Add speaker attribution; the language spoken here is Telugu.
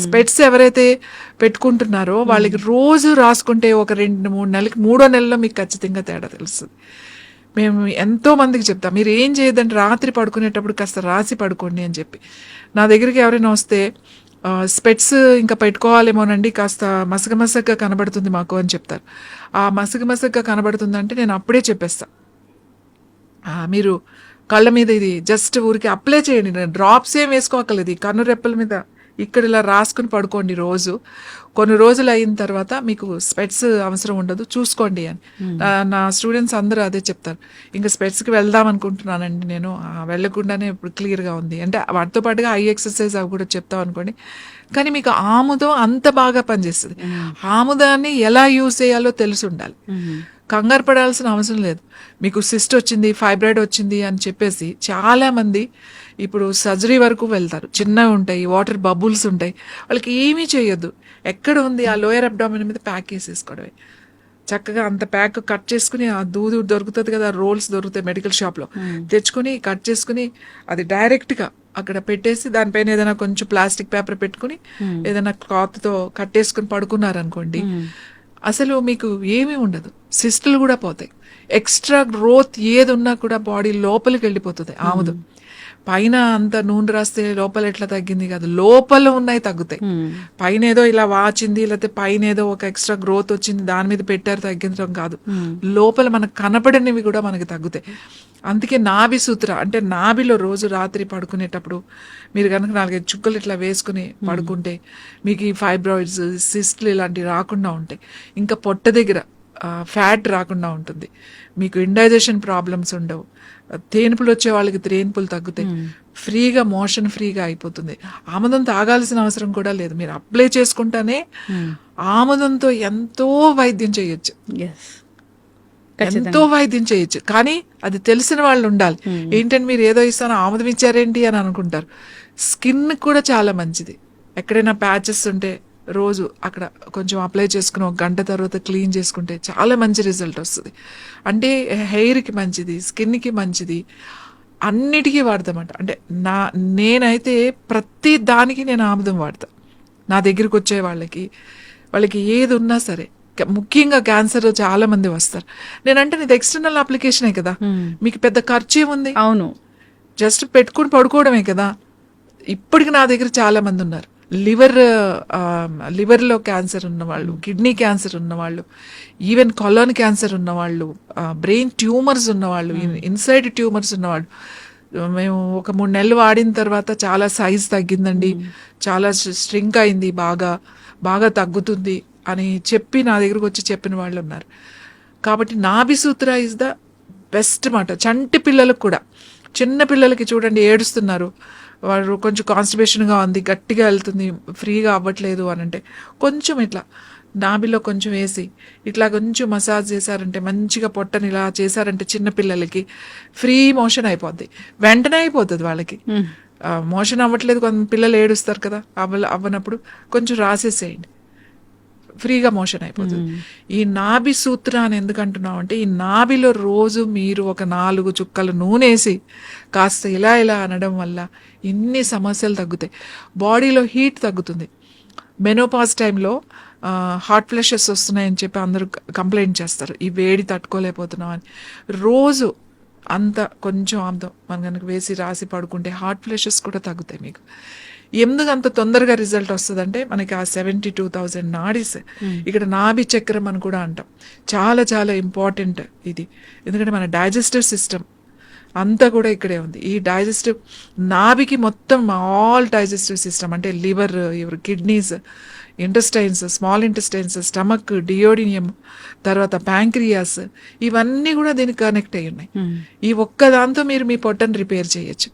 Speaker 1: స్పెట్స్ ఎవరైతే పెట్టుకుంటున్నారో వాళ్ళకి రోజు రాసుకుంటే ఒక 2-3 నెలలకి 3వ నెలలో మీకు ఖచ్చితంగా తేడా తెలుస్తుంది. మేము ఎంతో మందికి చెప్తాం, మీరు ఏం చేయదంటే రాత్రి పడుకునేటప్పుడు కాస్త రాసి పడుకోండి అని చెప్పి. నా దగ్గరికి ఎవరైనా వస్తే స్పెట్స్ ఇంకా పెట్టుకోవాలేమోనండి, కాస్త మసగమసగ్గా కనబడుతుంది మాకు అని చెప్తారు. ఆ మసగమసగ్గా కనబడుతుందంటే నేను అప్పుడే చెప్పేస్తా, మీరు కళ్ళ మీద ఇది జస్ట్ ఊరికి అప్లై చేయండి, డ్రాప్స్ ఏం వేసుకోకలేదు, కన్ను రెప్పల మీద ఇక్కడ ఇలా రాసుకుని పడుకోండి రోజు. కొన్ని రోజులు అయిన తర్వాత మీకు స్పెట్స్ అవసరం ఉండదు, చూసుకోండి అని. నా స్టూడెంట్స్ అందరూ అదే చెప్తారు. ఇంకా స్పెట్స్కి వెళ్దాం అనుకుంటున్నానండి నేను, వెళ్ళకుండానే ఇప్పుడు క్లియర్గా ఉంది అంటే వాటితో పాటుగా ఐ ఎక్సర్సైజ్ అవి కూడా చెప్తాం అనుకోండి. కానీ మీకు ఆముదం అంత బాగా పనిచేస్తుంది. ఆముదాన్ని ఎలా యూజ్ చేయాలో తెలిసి ఉండాలి. కంగారు పడాల్సిన అవసరం లేదు. మీకు సిస్ట్ వచ్చింది, ఫైబ్రాయిడ్ వచ్చింది అని చెప్పేసి చాలామంది ఇప్పుడు సర్జరీ వరకు వెళ్తారు. చిన్నవి ఉంటాయి, వాటర్ బబుల్స్ ఉంటాయి, వాళ్ళకి ఏమీ చేయొద్దు. ఎక్కడ ఉంది ఆ లోయర్ అబ్డామిన్ మీద ప్యాక్ వేసేసుకోవడమే. చక్కగా అంత ప్యాక్ కట్ చేసుకుని, ఆ దూదు దొరుకుతుంది కదా, రోల్స్ దొరుకుతాయి మెడికల్ షాప్లో, తెచ్చుకుని కట్ చేసుకుని అది డైరెక్ట్గా అక్కడ పెట్టేసి దానిపైన ఏదైనా కొంచెం ప్లాస్టిక్ పేపర్ పెట్టుకుని ఏదైనా క్లాత్తో కట్టేసుకుని పడుకున్నారనుకోండి, అసలు మీకు ఏమీ ఉండదు. సిస్టులు కూడా పోతాయి. ఎక్స్ట్రా గ్రోత్ ఏది ఉన్నా కూడా బాడీ లోపలికి వెళ్ళిపోతుంది. ఆముదం పైన అంత నూనె రాస్తే లోపల ఎట్లా తగ్గింది కాదు, లోపల ఉన్నాయి తగ్గుతాయి. పైన ఏదో ఇలా వాచింది, లేకపోతే పైన ఏదో ఒక ఎక్స్ట్రా గ్రోత్ వచ్చింది దాని మీద పెట్టారు తగ్గించడం కాదు, లోపల మనకు కనపడనివి కూడా మనకి తగ్గుతాయి. అందుకే నాభి సూత్ర అంటే నాభిలో రోజు రాత్రి పడుకునేటప్పుడు మీరు కనుక 4-5 చుక్కలు ఇట్లా వేసుకుని పడుకుంటే మీకు ఈ ఫైబ్రాయిడ్స్, సిస్ట్లు ఇలాంటివి రాకుండా ఉంటాయి. ఇంకా పొట్ట దగ్గర ఫ్యాట్ రాకుండా ఉంటుంది. మీకు ఇండైజెషన్ ప్రాబ్లమ్స్ ఉండవు. తేనుపులు వచ్చే వాళ్ళకి తేనుపులు తగ్గుతాయి. ఫ్రీగా మోషన్ ఫ్రీగా అయిపోతుంది. ఆముదం తాగాల్సిన అవసరం కూడా లేదు. మీరు అప్లై చేసుకుంటానే ఆముదంతో ఎంతో వైద్యం చేయొచ్చు, ఎంతో వైద్యం చేయొచ్చు. కానీ అది తెలిసిన వాళ్ళు ఉండాలి. ఏంటంటే మీరు ఏదో ఇస్తాను ఆముదం ఇచ్చారేంటి అని అనుకుంటారు. స్కిన్ కూడా చాలా మంచిది. ఎక్కడైనా ప్యాచెస్ ఉంటే రోజు అక్కడ కొంచెం అప్లై చేసుకుని 1 గంట తర్వాత క్లీన్ చేసుకుంటే చాలా మంచి రిజల్ట్ వస్తుంది. అంటే హెయిర్కి మంచిది, స్కిన్కి మంచిది, అన్నిటికీ వాడతామంట. అంటే నేనైతే ప్రతి దానికి నేను ఆముదం వాడతా. నా దగ్గరికి వచ్చే వాళ్ళకి ఏది ఉన్నా సరే, ముఖ్యంగా క్యాన్సర్ చాలా మంది వస్తారు. నేనంటే ఇది ఎక్స్టర్నల్ అప్లికేషనే కదా, మీకు పెద్ద ఖర్చు ఏముంది?
Speaker 2: అవును,
Speaker 1: జస్ట్ పెట్టుకుని పడుకోవడమే కదా. ఇప్పటికి నా దగ్గర చాలా మంది ఉన్నారు. లివర్లో క్యాన్సర్ ఉన్నవాళ్ళు, కిడ్నీ క్యాన్సర్ ఉన్నవాళ్ళు, ఈవెన్ కొలాన్ క్యాన్సర్ ఉన్నవాళ్ళు, బ్రెయిన్ ట్యూమర్స్ ఉన్నవాళ్ళు, ఇన్సైడ్ ట్యూమర్స్ ఉన్నవాళ్ళు. మేము ఒక 3 నెలలు వాడిన తర్వాత చాలా సైజ్ తగ్గిందండి, చాలా స్ట్రింక్ అయింది, బాగా తగ్గుతుంది అని చెప్పి నా దగ్గరకు వచ్చి చెప్పిన వాళ్ళు ఉన్నారు. కాబట్టి నాభి సూత్ర ఇస్ ద బెస్ట్ మాట. చంటి పిల్లలకు కూడా, చిన్న పిల్లలకి చూడండి ఏడుస్తున్నారు, వాళ్ళు కొంచెం కాన్స్టిపేషన్గా ఉంది, గట్టిగా వెళ్తుంది, ఫ్రీగా అవ్వట్లేదు అని అంటే కొంచెం ఇట్లా నాభిలో కొంచెం వేసి ఇట్లా కొంచెం మసాజ్ చేశారంటే, మంచిగా పొట్టని ఇలా చేశారంటే చిన్నపిల్లలకి ఫ్రీ మోషన్ అయిపోద్ది. వెంటనే అయిపోతుంది వాళ్ళకి. మోషన్ అవ్వట్లేదు, కొంత పిల్లలు ఏడుస్తారు కదా, అవ్వనప్పుడు కొంచెం రాసేసేయండి, ఫ్రీగా మోషన్ అయిపోతుంది. ఈ నాభి సూత్ర అని ఎందుకు అంటున్నాం అంటే, ఈ నాభిలో రోజు మీరు ఒక 4 చుక్కలు నూనె వేసి కాస్త ఇలా అనడం వల్ల ఇన్ని సమస్యలు తగ్గుతాయి. బాడీలో హీట్ తగ్గుతుంది. మెనోపాజ్ టైంలో హాట్ ఫ్లషెస్ వస్తున్నాయని చెప్పి అందరూ కంప్లైంట్ చేస్తారు, ఈ వేడి తట్టుకోలేకపోతున్నాం అని. రోజు అంత కొంచెం ఆముదం మనం కనుక వేసి రాసి పడుకుంటే హాట్ ఫ్లషెస్ కూడా తగ్గుతాయి మీకు. ఎందుకు అంత తొందరగా రిజల్ట్ వస్తుందంటే, మనకి ఆ 72,000 నాడీస్, ఇక్కడ నాభి చక్రం అని కూడా అంటాం, చాలా చాలా ఇంపార్టెంట్ ఇది. ఎందుకంటే మన డైజెస్టివ్ సిస్టమ్ అంతా కూడా ఇక్కడే ఉంది. ఈ డైజెస్టివ్ నాభికి మొత్తం ఆల్ డైజెస్టివ్ సిస్టమ్ అంటే liver, kidneys, intestines, small intestines, stomach, duodenum, తర్వాత ప్యాంక్రియాస్, ఇవన్నీ కూడా దీనికి కనెక్ట్ అయ్యి ఉన్నాయి. ఈ ఒక్క దాంతో మీరు మీ పొట్టను రిపేర్ చేయొచ్చు.